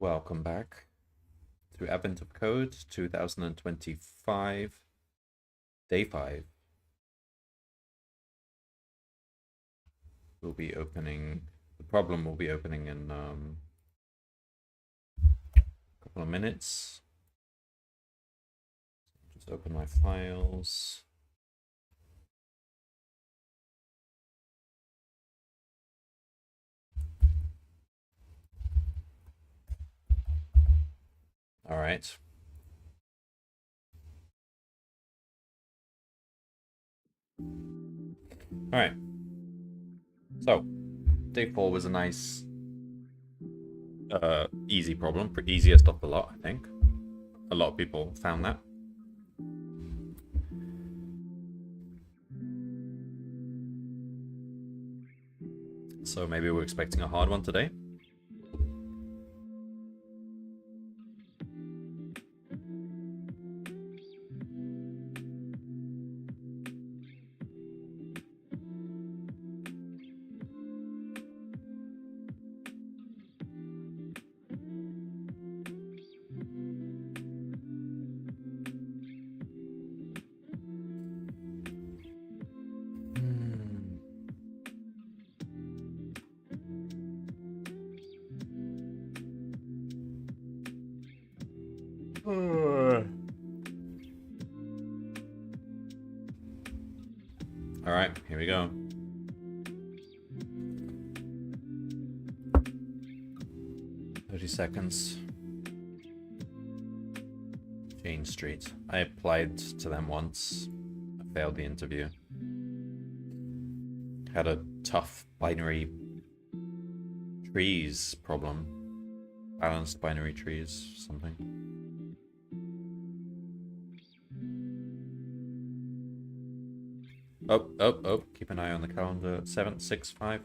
Welcome back to Advent of Code 2025, Day 5. We'll be opening, the problem will be opening in a couple of minutes. Just open my files. All right. All right. So, day 4 was a nice, easy problem, easiest of the lot, I think. A lot of people found that. So maybe we're expecting a hard one today. All right, here we go. $30. Jane Street. I applied to them once. I failed the interview. Had a tough binary trees problem. Balanced binary trees, something. Oh, keep an eye on the calendar. 765.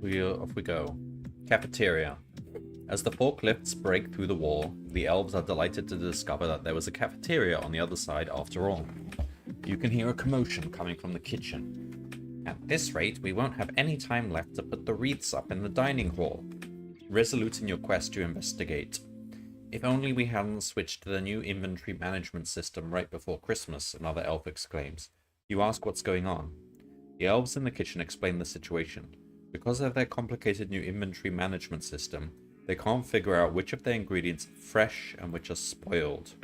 Off we go. Cafeteria. As the forklifts break through the wall, the elves are delighted to discover that there was a cafeteria on the other side after all. You can hear a commotion coming from the kitchen. At this rate, we won't have any time left to put the wreaths up in the dining hall. Resolute in your quest to investigate. If only we hadn't switched to the new inventory management system right before Christmas, another elf exclaims. You ask what's going on. The elves in the kitchen explain the situation. Because of their complicated new inventory management system, they can't figure out which of their ingredients are fresh and which are spoiled.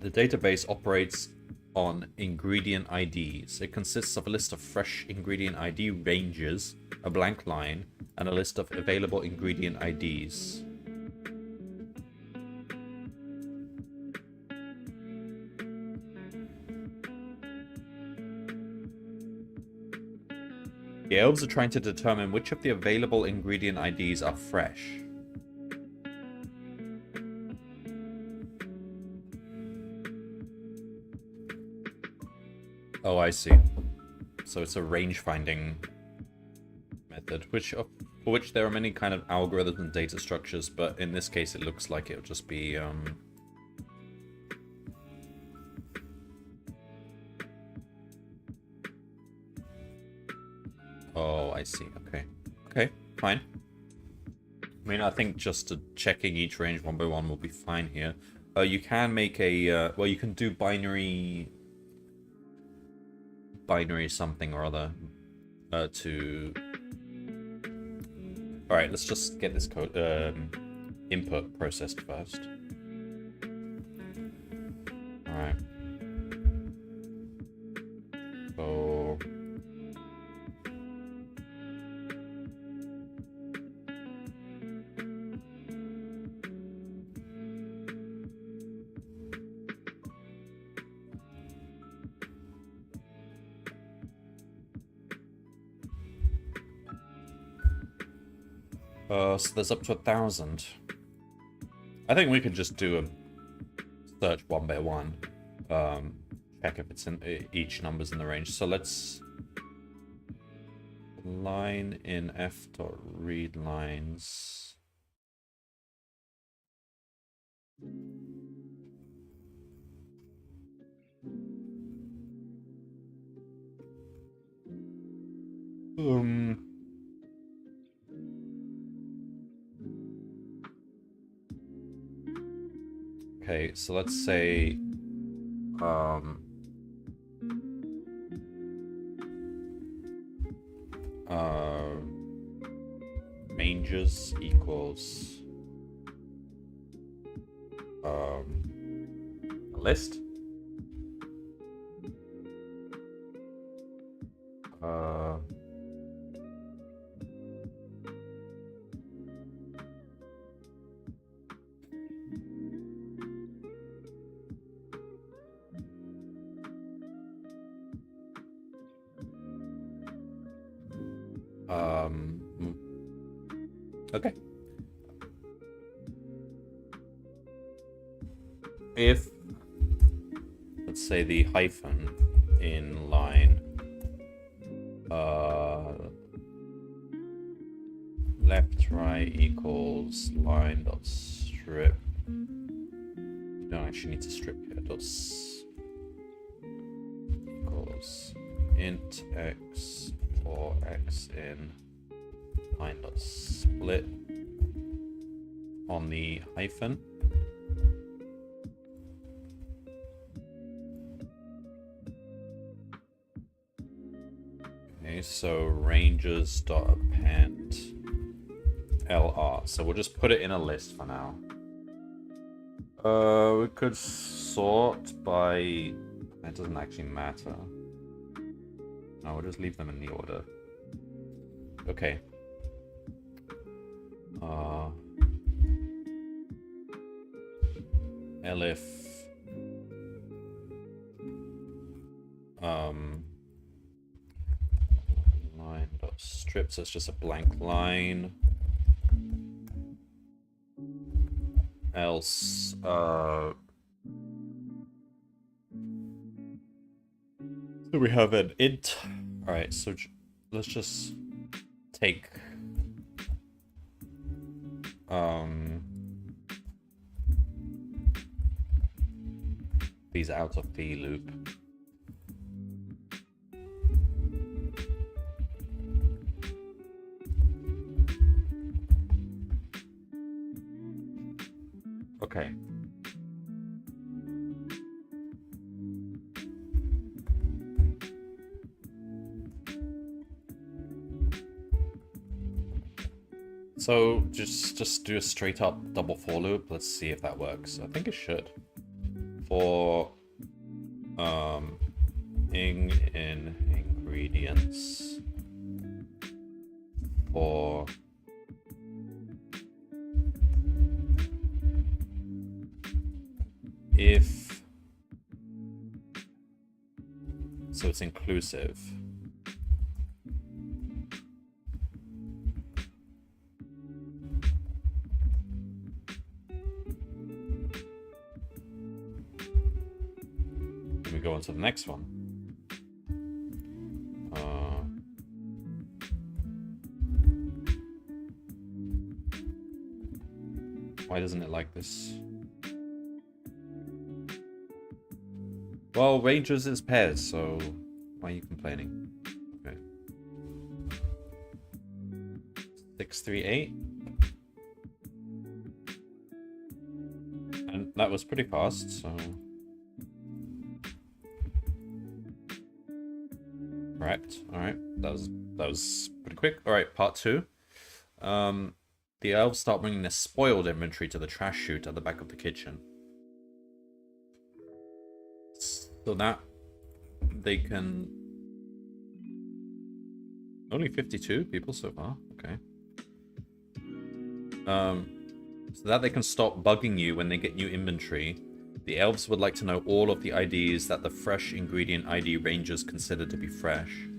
The database operates on ingredient IDs. It consists of a list of fresh ingredient ID ranges, a blank line, and a list of available ingredient IDs. The elves are trying to determine which of the available ingredient IDs are fresh. Oh, I see. So it's a range finding method, for which there are many kind of algorithms and data structures, but in this case it looks like it'll just be Oh, I see. Okay. Okay, fine. I mean, I think just checking each range one by one will be fine here. You can make a well, you can do binary something or other to. All right, let's just get this code input processed first. All right. So. So there's up to 1,000. I think we could just do a search one by one. Check if it's in each number's in the range. So let's line in f.read lines. Okay, so let's say ranges equals a list. Okay. If, let's say, the hyphen in line left right equals line dot strip. You don't actually need to strip here. Dot equals int x or x in line dot split on the hyphen. Okay, so ranges dot append LR. So we'll just put it in a list for now. We could sort by. That doesn't actually matter. No, we'll just leave them in the order. Okay. Elif line dot strip, so it's just a blank line. Else so we have an int. All right, so let's just take these out of the loop. Okay. So just do a straight up double for loop. Let's see if that works. I think it should. For in ingredients for if, so it's inclusive. We go on to the next one. Why doesn't it like this? Well, Rangers is pairs, so why are you complaining? Okay. 638. And that was pretty fast, so... Correct. Alright. That was pretty quick. Alright, part 2. The elves start bringing their spoiled inventory to the trash chute at the back of the kitchen. So that they can... Only 52 people so far. Okay. So that they can stop bugging you when they get new inventory. The elves would like to know all of the IDs that the fresh ingredient ID rangers consider to be fresh.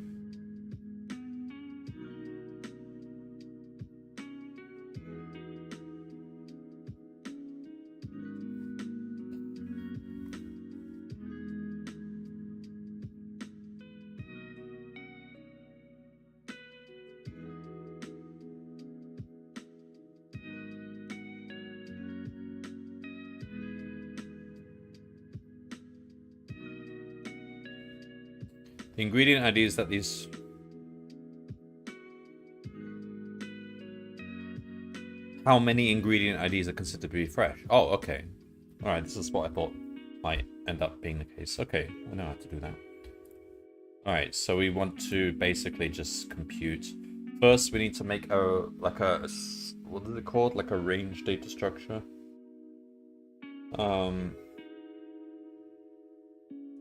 The ingredient IDs that these... How many ingredient IDs are considered to be fresh? Oh, okay. Alright, this is what I thought might end up being the case. Okay, I know how to do that. Alright, so we want to basically just compute. First, we need to make a, what is it called? Like a range data structure.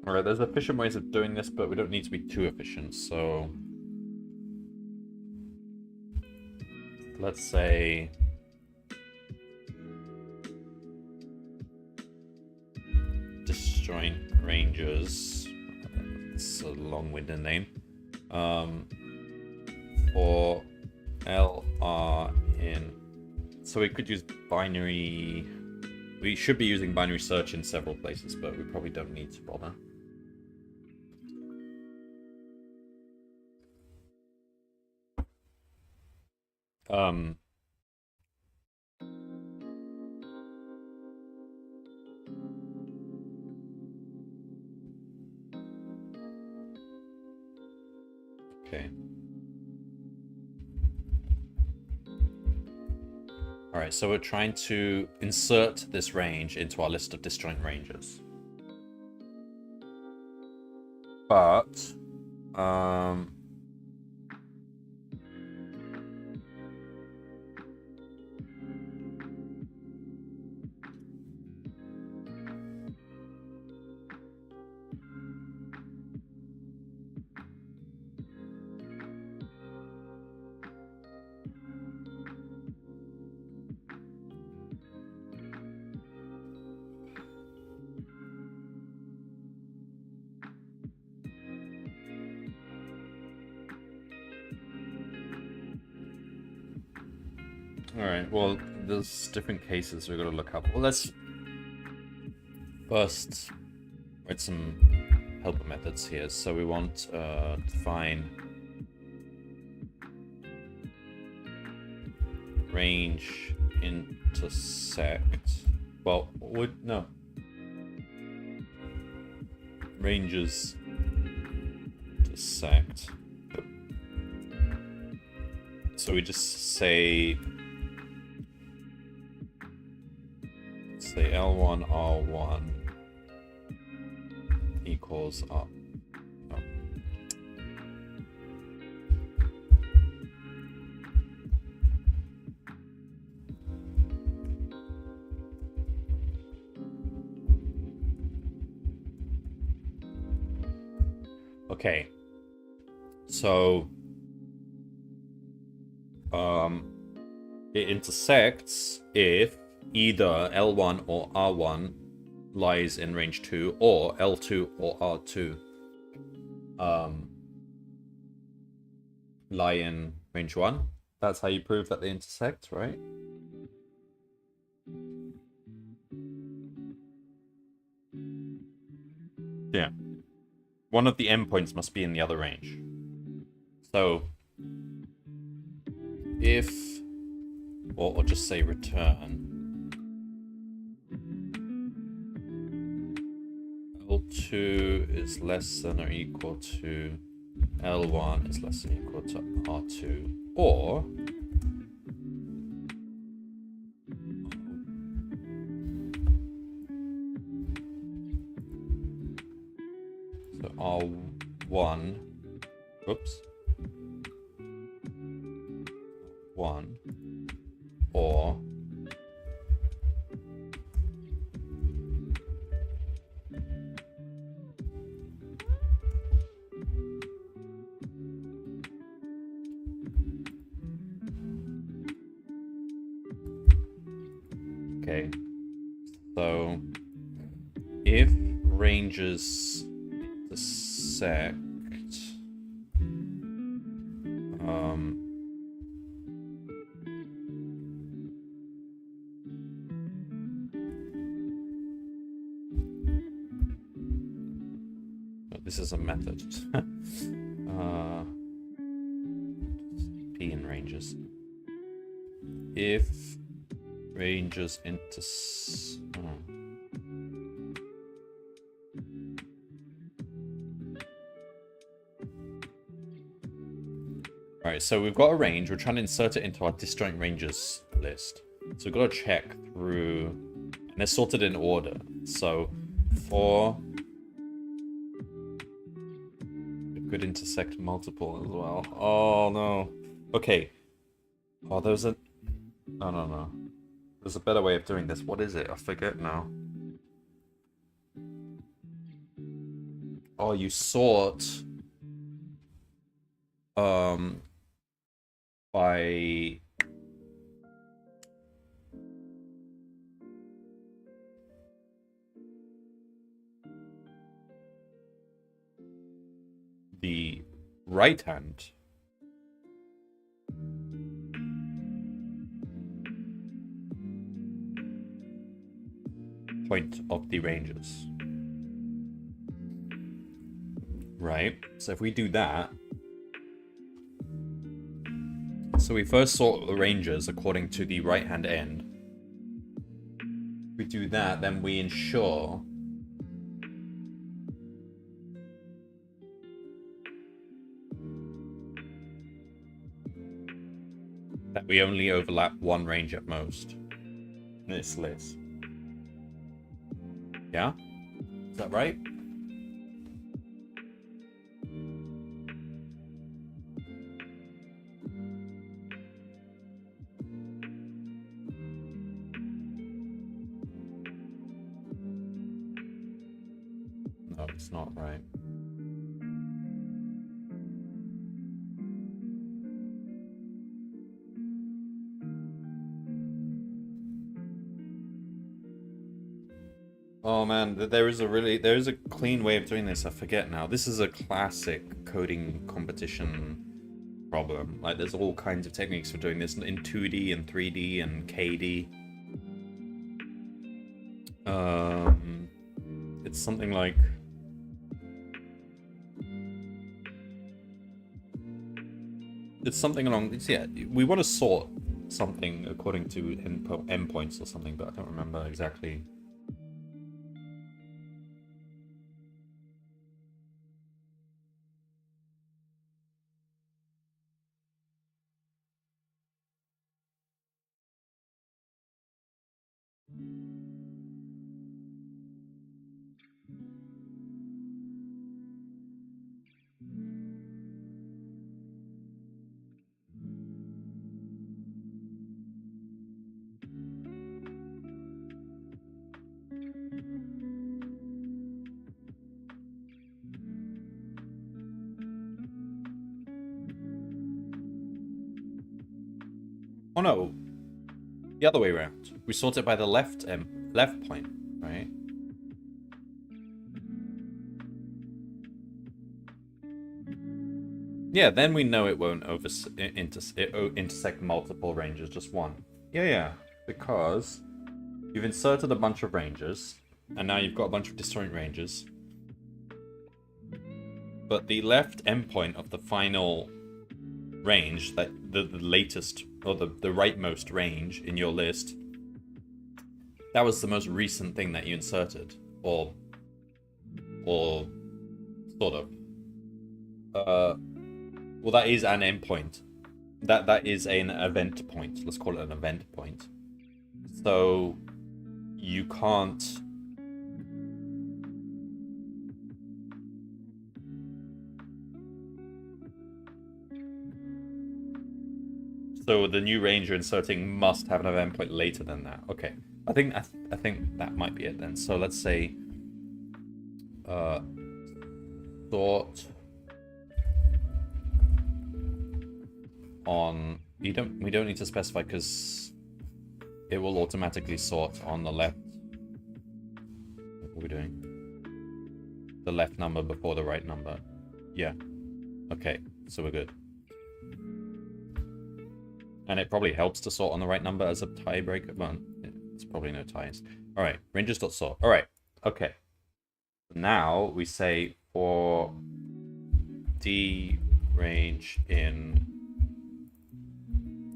Alright, there's efficient ways of doing this, but we don't need to be too efficient, so... Let's say... Disjoint Rangers. It's a long-winded name. For LR in... So we could use binary... We should be using binary search in several places, but we probably don't need to bother. Okay. Alright, so we're trying to insert this range into our list of disjoint ranges. But, alright, well, there's different cases we're going to look up. Well, let's first write some helper methods here. So we want to define range intersect. Well, no. Ranges intersect. So we just say L1 R1 equals R. Oh. Okay. So, it intersects if either L1 or R1 lies in range 2, or L2 or R2 lie in range 1. That's how you prove that they intersect, right? Yeah. One of the endpoints must be in the other range. So, if, or I'll just say return, L2 is less than or equal to L1 is less than or equal to R2, or so R1, oops, 1, or okay, so if ranges intersect, this is a method. P in ranges. If ranges Alright, so we've got a range. We're trying to insert it into our disjoint ranges list. So we've got to check through, and they're sorted in order. So for it could intersect multiple as well. Oh no. Okay. Oh, there's a no. There's a better way of doing this. What is it? I forget now. Oh, you sort by the right hand point of the ranges. Right? So if we do that, so we first sort the ranges according to the right hand end. If we do that, then we ensure that we only overlap one range at most in this list. Yeah? Is that right? No, it's not right. Oh man, there is a clean way of doing this. I forget now. This is a classic coding competition problem. Like there's all kinds of techniques for doing this in 2D and 3D and KD. It's something like along. Yeah, we want to sort something according to endpoints or something, but I don't remember exactly. Oh no, the other way around. We sort it by the left point, right? Yeah, then we know it won't intersect multiple ranges, just one. Yeah, because you've inserted a bunch of ranges, and now you've got a bunch of disjoint ranges. But the left endpoint of the final range, that the latest, or the rightmost range in your list, that was the most recent thing that you inserted, or sort of. Well, that is an endpoint. That is an event point. Let's call it an event point. So you can't. So the new range you're inserting must have an event point later than that. Okay, I think that might be it then. So let's say sort on. We don't need to specify because it will automatically sort on the left. What are we doing? The left number before the right number. Yeah. Okay, so we're good. And it probably helps to sort on the right number as a tiebreaker. Well, it's probably no ties. All right, ranges.sort. All right, okay. Now we say for D range in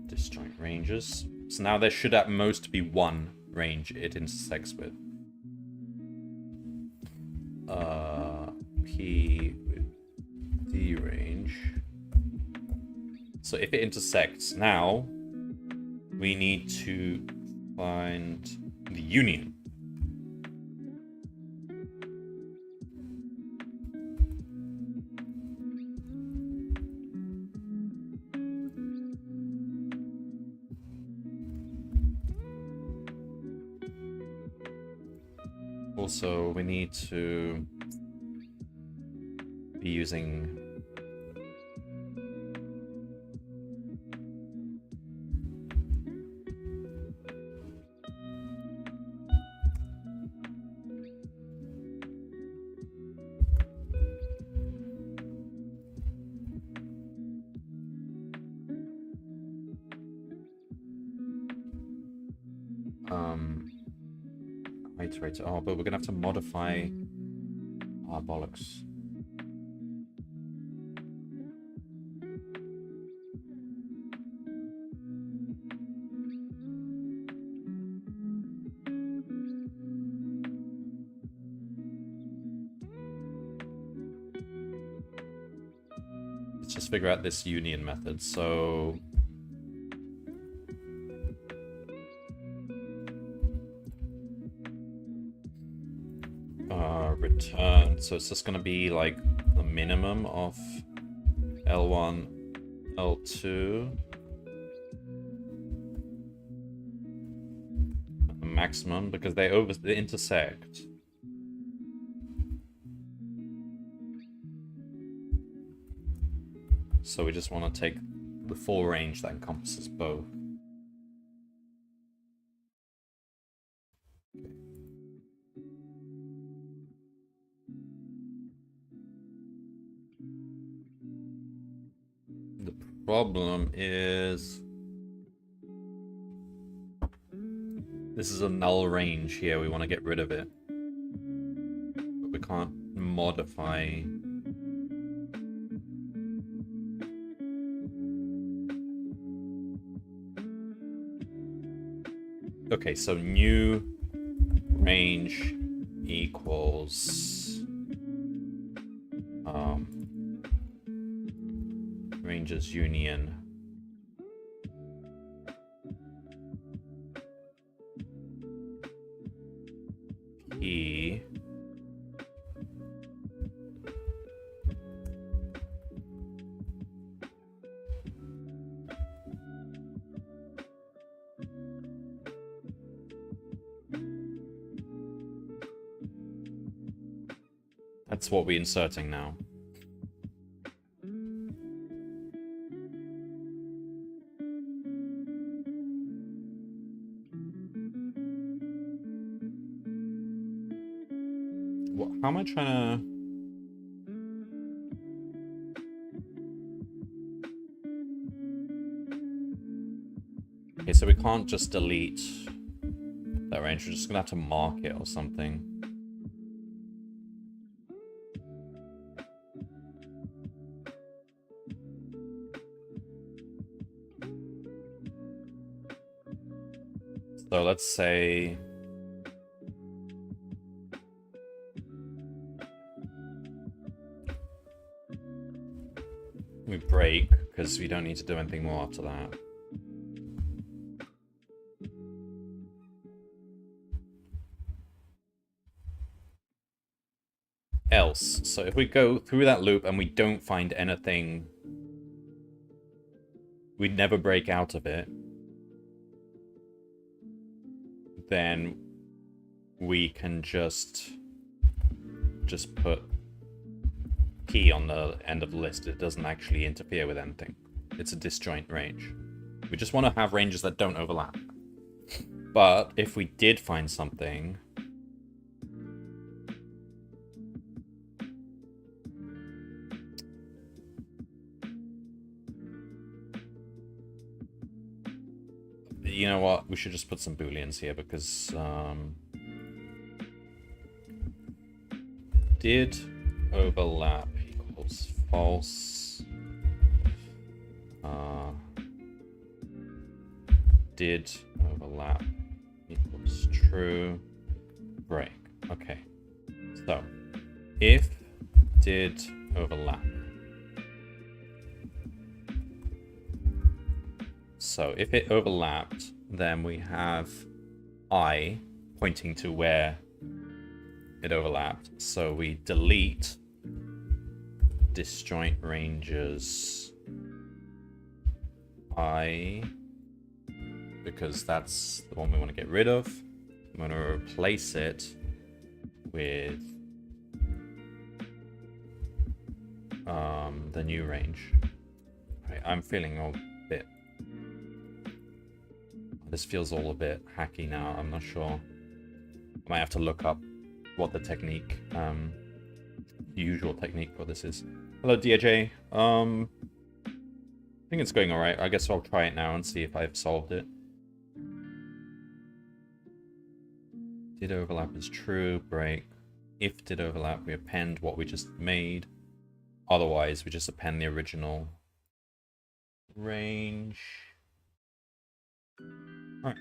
disjoint ranges. So now there should at most be one range it intersects with. P with D range. So if it intersects, now we need to find the union. Also, we need to be using iterator. Oh, but we're gonna have to modify our bollocks. Let's just figure out this union method. So return. So it's just going to be like the minimum of L1, L2, the maximum because they intersect. So we just want to take the full range that encompasses both. Problem is this is a null range here. We want to get rid of it, but we can't modify. Okay, so new range equals ranges union P That's what we're inserting now. How am I trying to... Okay, so we can't just delete that range. We're just gonna have to mark it or something. So let's say... we break, because we don't need to do anything more after that. Else. So if we go through that loop and we don't find anything, we'd never break out of it, then we can just put P on the end of the list. It doesn't actually interfere with anything. It's a disjoint range. We just want to have ranges that don't overlap. But if we did find something... You know what? We should just put some booleans here because did overlap equals false. Did overlap equals true. Break. Okay. So if did overlap. So if it overlapped, then we have I pointing to where it overlapped. So we delete disjoint ranges I, because that's the one we want to get rid of. I'm going to replace it with the new range. Right, I'm feeling a bit... This feels all a bit hacky now. I'm not sure. I might have to look up what the technique, the usual technique for this is. Hello, DJ. I think it's going alright. I guess I'll try it now and see if I've solved it. Did overlap is true. Break. If did overlap, we append what we just made. Otherwise, we just append the original range. Alright.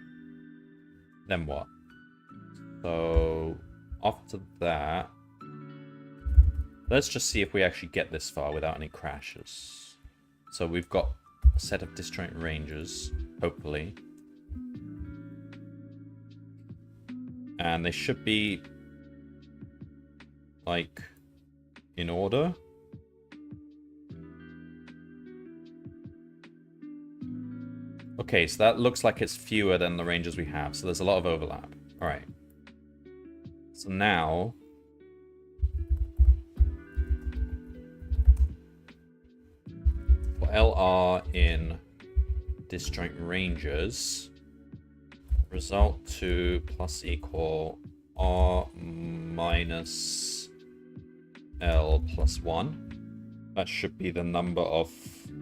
Then what? So, after that, let's just see if we actually get this far without any crashes. So we've got a set of disjoint ranges, hopefully. And they should be, like, in order. Okay, so that looks like it's fewer than the ranges we have, so there's a lot of overlap. Alright. So now... for LR in disjoint ranges, result 2 plus equal R minus L plus 1. That should be the number of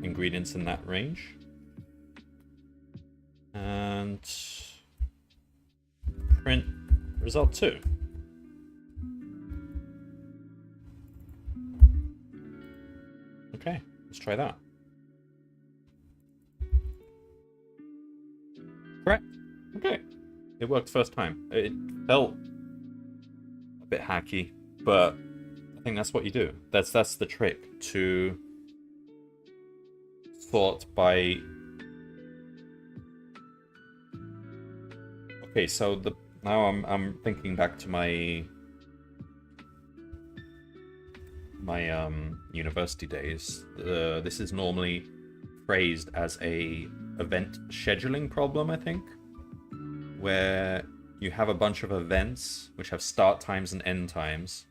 ingredients in that range. And print result 2. Okay, let's try that. Correct. Okay. It worked first time. It felt a bit hacky, but I think that's what you do. That's the trick, to sort by... Okay, so now I'm thinking back to my university days. This is normally phrased as a event scheduling problem, I think, where you have a bunch of events which have start times and end times,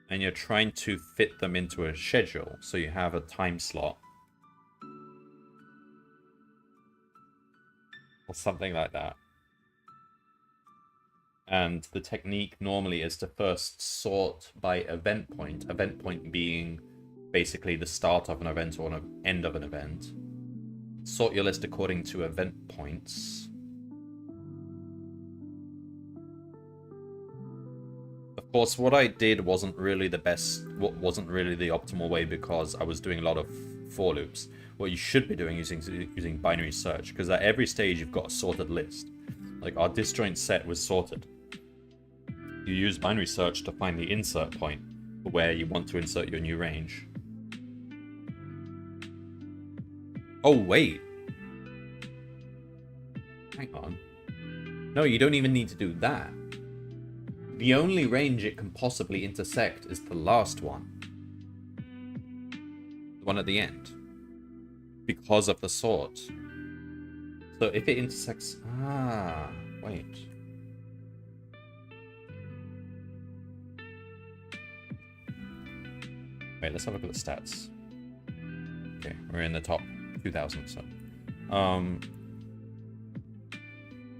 and you're trying to fit them into a schedule. So you have a time slot or something like that. And the technique normally is to first sort by event point being basically the start of an event or an end of an event. Sort your list according to event points. Of course, what I did wasn't really the optimal way because I was doing a lot of for loops. What you should be doing is using binary search, because at every stage you've got a sorted list. Like our disjoint set was sorted. You use binary search to find the insert point for where you want to insert your new range. Oh, wait. Hang on. No, you don't even need to do that. The only range it can possibly intersect is the last one. The one at the end. Because of the sort. So if it intersects... Ah, wait. Wait, let's have a look at the stats. Okay, we're in the top 2,000, so...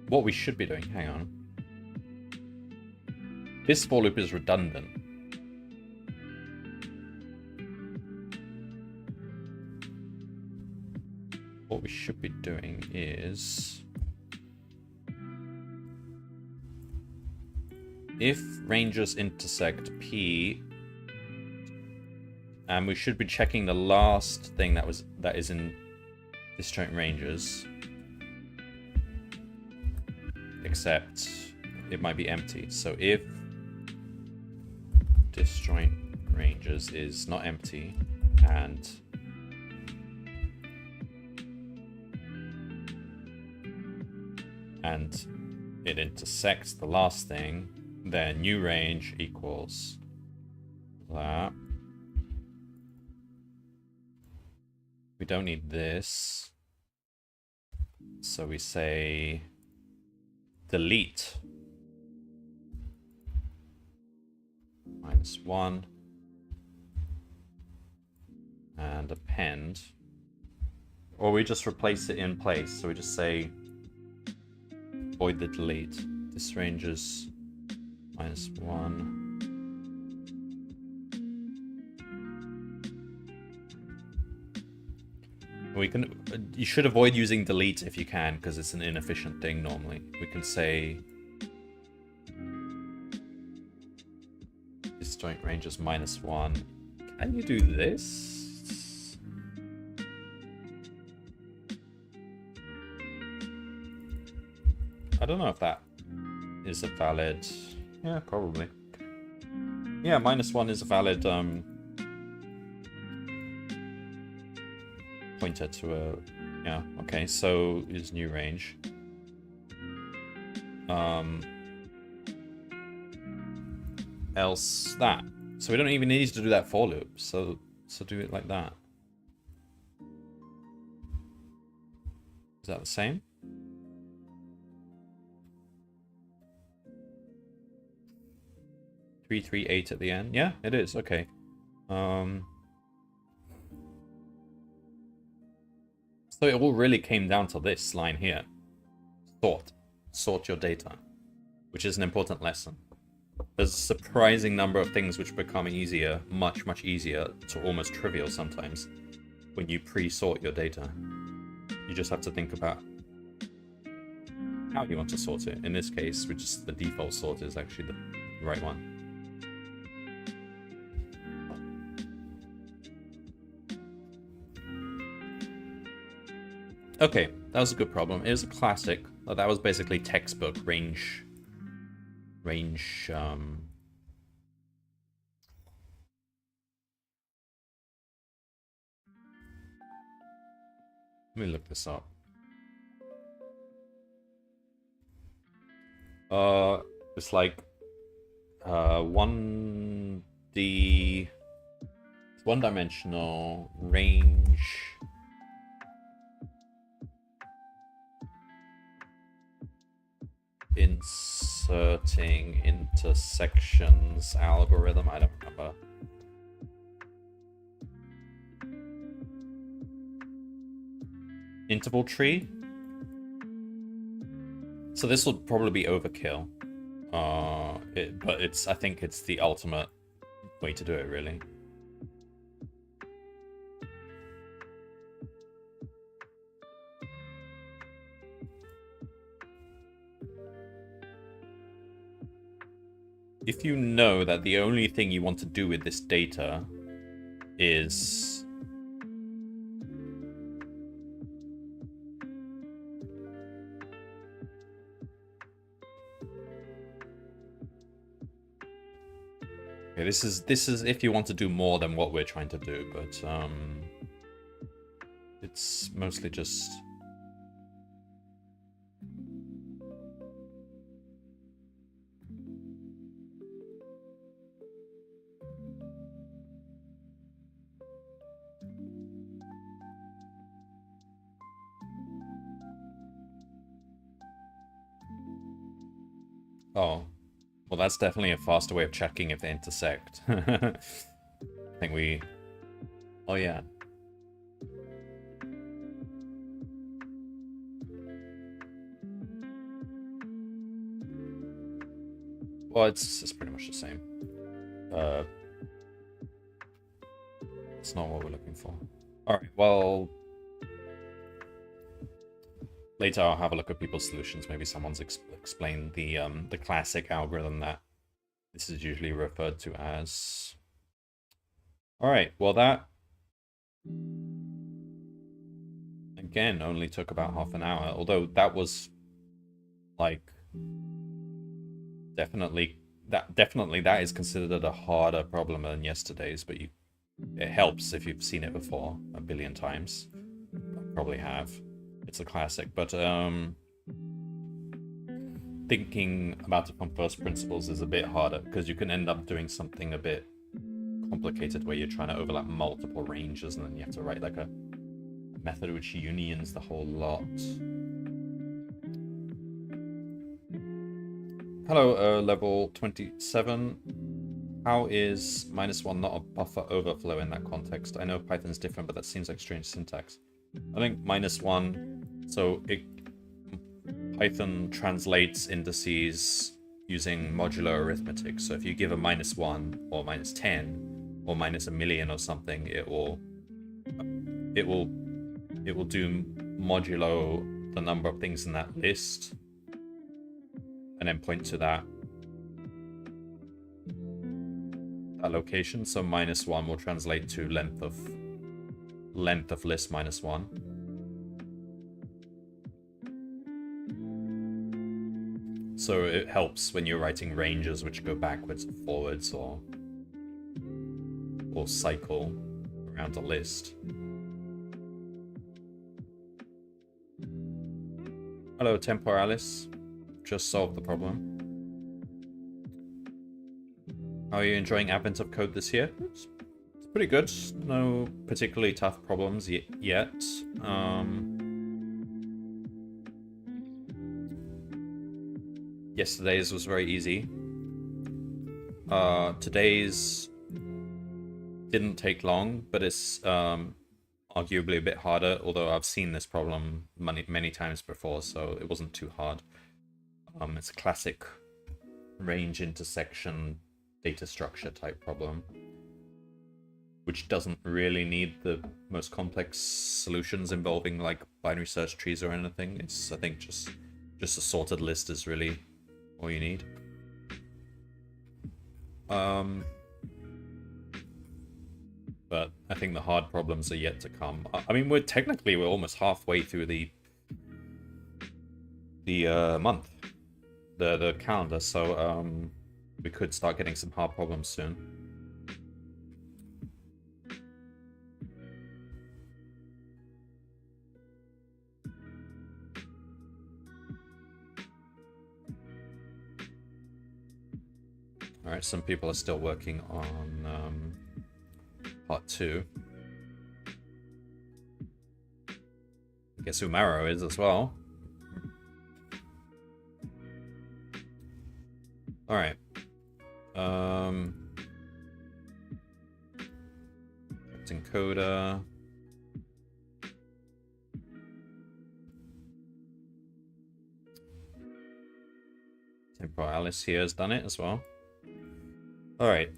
what we should be doing, hang on. This for loop is redundant. What we should be doing is... if ranges intersect P, and we should be checking the last thing that is in disjoint ranges, except it might be empty. So if disjoint ranges is not empty and it intersects the last thing, then new range equals that. We don't need this, so we say delete -1 and append, or we just replace it in place. So we just say void the delete. This range is -1. We can. You should avoid using delete if you can, because it's an inefficient thing normally. We can say disjoint range is -1. Can you do this? I don't know if that is a valid. Yeah, probably. Yeah, -1 is a valid pointer to a... yeah, okay, so is new range. Else that. So we don't even need to do that for loop, so do it like that. Is that the same? Three, 3, 8 at the end. Yeah, it is. Okay. So it all really came down to this line here. Sort your data, which is an important lesson. There's a surprising number of things which become easier, much easier, to almost trivial sometimes, when you pre-sort your data. You just have to think about how you want to sort it. In this case, which is the default sort is actually the right one. Okay, that was a good problem. It was a classic. That was basically textbook range. Let me look this up. It's like 1D, one-dimensional range. Inserting intersections algorithm. I don't remember. Interval tree. So this will probably be overkill. But I think it's the ultimate way to do it, really. If you know that the only thing you want to do with this data is okay, this is if you want to do more than what we're trying to do, but it's mostly just oh. Well, that's definitely a faster way of checking if they intersect. I think we... Oh, yeah. Well, it's pretty much the same. It's not what we're looking for. Alright, well... Later I'll have a look at people's solutions. Maybe someone's explained the classic algorithm that this is usually referred to as. Alright, well that again only took about half an hour, although that was like definitely that is considered a harder problem than yesterday's, but it helps if you've seen it before a billion times. I probably have. It's a classic, but thinking about it from first principles is a bit harder because you can end up doing something a bit complicated where you're trying to overlap multiple ranges and then you have to write like a method which unions the whole lot. Hello, level 27. How is -1 not a buffer overflow in that context? I know Python's different, but that seems like strange syntax. I think -1... So Python translates indices using modular arithmetic. So if you give a -1 or -10 or -1,000,000 or something, it will do modulo the number of things in that list and then point to that location. So -1 will translate to length of list -1. So it helps when you're writing ranges which go backwards and forwards or cycle around a list. Hello, Temporalis. Just solved the problem. How are you enjoying Advent of Code this year? It's pretty good. No particularly tough problems yet. Yesterday's was very easy. Today's didn't take long, but it's arguably a bit harder, although I've seen this problem many times before, so it wasn't too hard. It's a classic range intersection data structure type problem, which doesn't really need the most complex solutions involving like binary search trees or anything. It's, I think, just a sorted list is really all you need. But I think the hard problems are yet to come. I mean, we're almost halfway through the month, the calendar, so we could start getting some hard problems soon. Alright, some people are still working on part 2. I guess Umaro is as well. Alright. Captain Coda. Temporalis here has done it as well. Alright.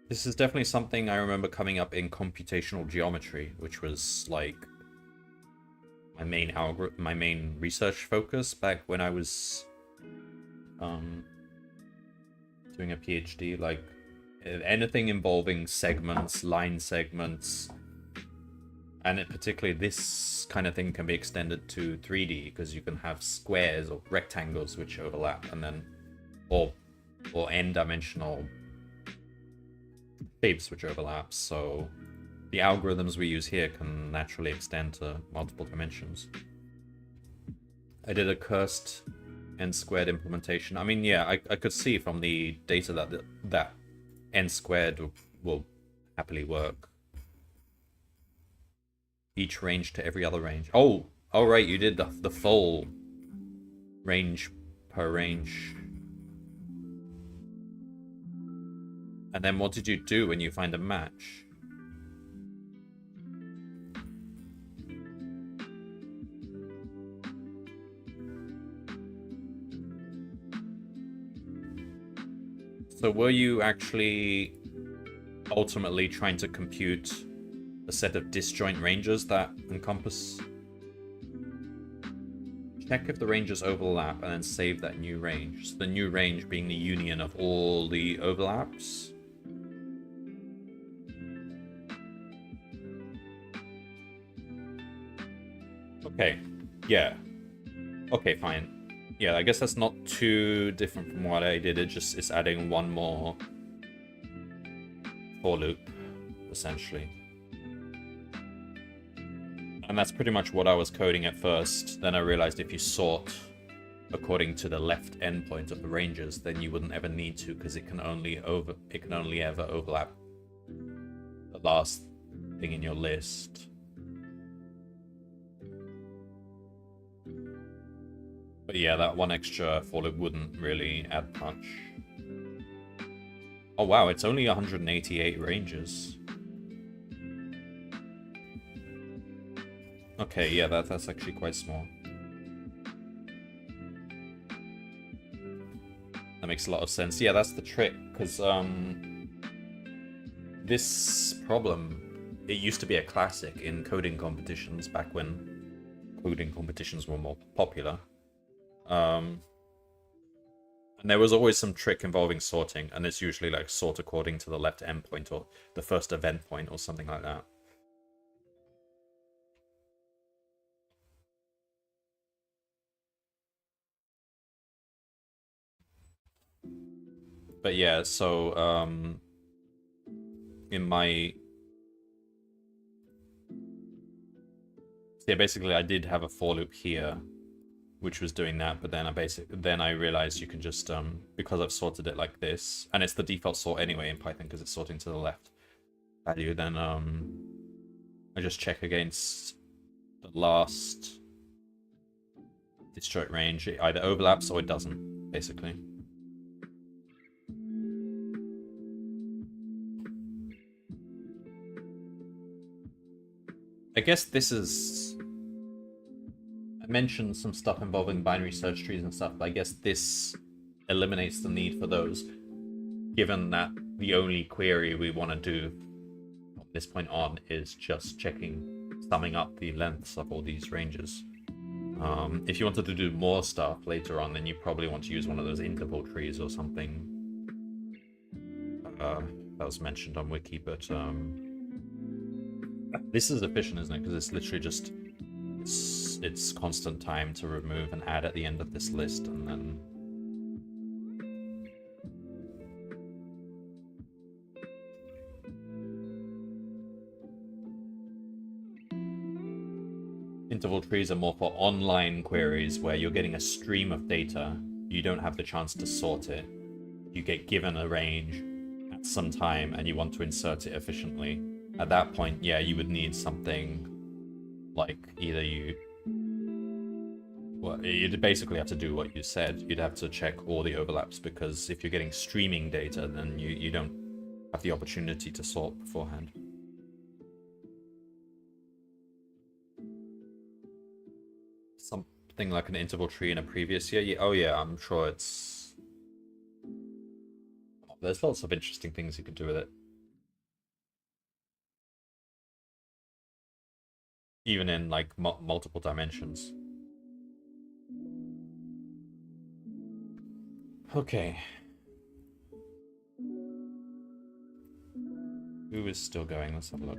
This is definitely something I remember coming up in computational geometry, which was like my main research focus back when I was doing a PhD. Like anything involving segments, line segments, and particularly this kind of thing can be extended to 3D because you can have squares or rectangles which overlap, and then or n-dimensional shapes which overlap. So the algorithms we use here can naturally extend to multiple dimensions. I did a cursed n-squared implementation. I mean, yeah, I could see from the data that n-squared will happily work. Each range to every other range. Oh, right, you did the full range per range. And then what did you do when you find a match? So were you actually ultimately trying to compute a set of disjoint ranges that encompass? Check if the ranges overlap and then save that new range. So the new range being the union of all the overlaps. Okay, yeah. Okay, fine. Yeah, I guess that's not too different from what I did. It's adding one more for loop, essentially. And that's pretty much what I was coding at first. Then I realized if you sort according to the left endpoint of the ranges, then you wouldn't ever need to, because it can only ever overlap the last thing in your list. But yeah, that one extra for loop wouldn't really add much. Oh wow, it's only 188 ranges. Okay, yeah, that's actually quite small. That makes a lot of sense. Yeah, that's the trick, because this problem, it used to be a classic in coding competitions back when coding competitions were more popular. And there was always some trick involving sorting, and it's usually like sort according to the left endpoint or the first event point or something like that. But yeah, so in my basically I did have a for loop here which was doing that, but then I realized you can just because I've sorted it like this, and it's the default sort anyway in Python because it's sorting to the left value, then I just check against the last disjoint range. It either overlaps or it doesn't, basically. I guess this is... I mentioned some stuff involving binary search trees and stuff, but I guess this eliminates the need for those, given that the only query we want to do from this point on is just summing up the lengths of all these ranges. If you wanted to do more stuff later on, then you probably want to use one of those interval trees or something that was mentioned on Wiki, but this is efficient, isn't it? Because it's literally just it's constant time to remove and add at the end of this list, and then interval trees are more for online queries where you're getting a stream of data. You don't have the chance to sort it. You get given a range at some time and you want to insert it efficiently. At that point, yeah, you would need something like either you'd basically have to do what you said. You'd have to check all the overlaps, because if you're getting streaming data, then you don't have the opportunity to sort beforehand. thing like an interval tree in a previous year? Yeah, oh yeah, I'm sure it's... There's lots of interesting things you could do with it. Even in like multiple dimensions. Okay. Who is still going? Let's have a look.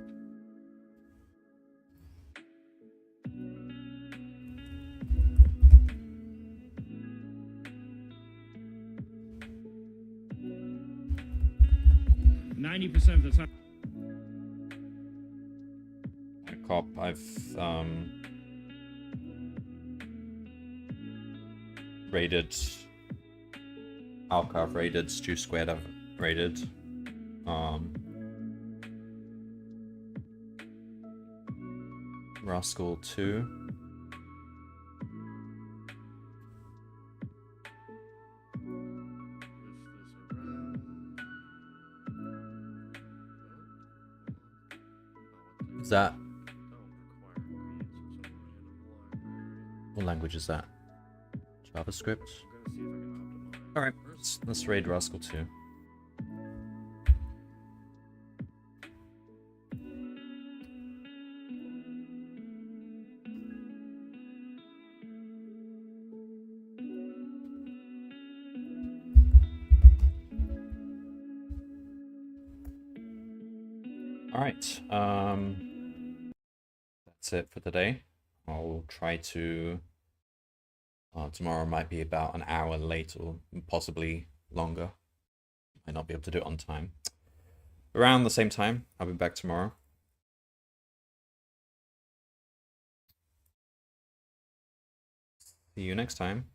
%90 of the time. Cop, I've raided Alka, I've raided Stew Squared, I've raided Rascal 2. Is that... What language is that? JavaScript? Alright, let's raid Rascal 2. Alright, that's it for today. I'll try to... tomorrow might be about an hour late or possibly longer. Might not be able to do it on time. Around the same time, I'll be back tomorrow. See you next time.